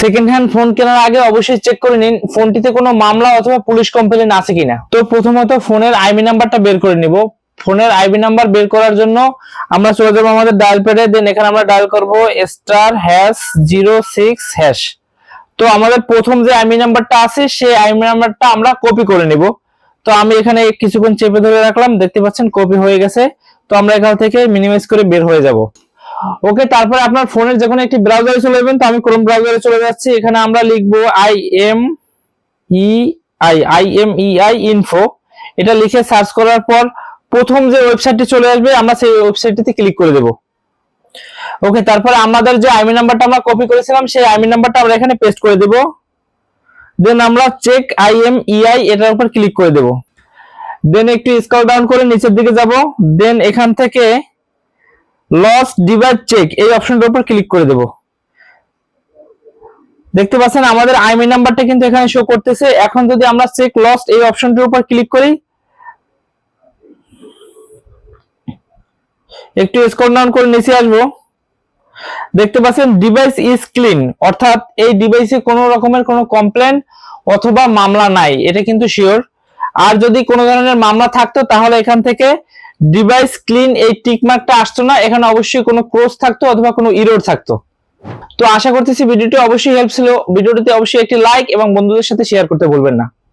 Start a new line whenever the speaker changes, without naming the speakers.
Second hand phone কেনার আগে অবশ্যই চেক করে নিন ফোনটিতে কোনো মামলা অথবা পুলিশ কমপ্লেইন আছে কিনা। তো প্রথমত ফোনের আইবি নাম্বারটা বের করে নিব। ফোনের আইবি নাম্বার বের করার জন্য আমরা চলে যাবো আমাদের ডায়াল প্যাডে, দেন এখানে আমরা ডায়াল করব *#06#। তো আমাদের প্রথম যে আইবি নাম্বারটা আছে সেই আইবি নাম্বারটা আমরা কপি করে নিব। তো আমি এখানে কিছুক্ষণ চেপে ধরে রাখলাম, দেখতে পাচ্ছেন কপি হয়ে গেছে। তো আমরা এখান থেকে মিনিমাইজ করে বের হয়ে যাব। ওকে, তারপরে আপনার ফোনের যে কোনো একটি ব্রাউজারে চলে যাবেন। তো আমি ক্রোম ব্রাউজারে চলে যাচ্ছি। এখানে আমরা লিখবো IMEI ইনফো। এটা লিখে সার্চ করার পর প্রথম যে ওয়েবসাইটটি চলে আসবে আমরা সেই ওয়েবসাইটটিতে ক্লিক করে দেব। ওকে, তারপরে আমাদের যে আইবি নাম্বারটা আমরা কপি করেছিলাম সেই আইবি নাম্বারটা আমরা এখানে পেস্ট করে দেব। দেন আমরা চেক IMEI এটার উপর ক্লিক করে দেব। দেন একটু স্ক্রল ডাউন করে নিচের দিকে যাব। দেন এখান থেকে লস্ট ডিভাইস চেক এই অপশনটার উপর ক্লিক করে দেব। দেখতে পাচ্ছেন আমাদের আইবি নাম্বারটা কিন্তু এখানে শো করতেছে। এখন যদি আমরা চেক লস্ট এই অপশনটার উপর ক্লিক করি, একটু স্ক্রল ডাউন করে নিচে আসবো, দেখতে পাচ্ছেন ডিভাইস ইজ ক্লিন, অর্থাৎ এই ডিভাইসে কোনো রকমের কোনো কমপ্লেন অথবা মামলা নাই, এটা কিন্তু শিওর। আর যদি কোনো ধরনের মামলা থাকতো তাহলে এখান থেকে ডিভাইস ক্লিন এই টিক মার্কটা আসতো না, এখানে অবশ্যই কোনো ক্রস থাকতো অথবা কোনো এরর থাকতো। তো আশা করতেছি ভিডিওটি অবশ্যই হেল্প ছিল। ভিডিওটিতে অবশ্যই একটি লাইক এবং বন্ধুদের সাথে শেয়ার করতে ভুলবেন না।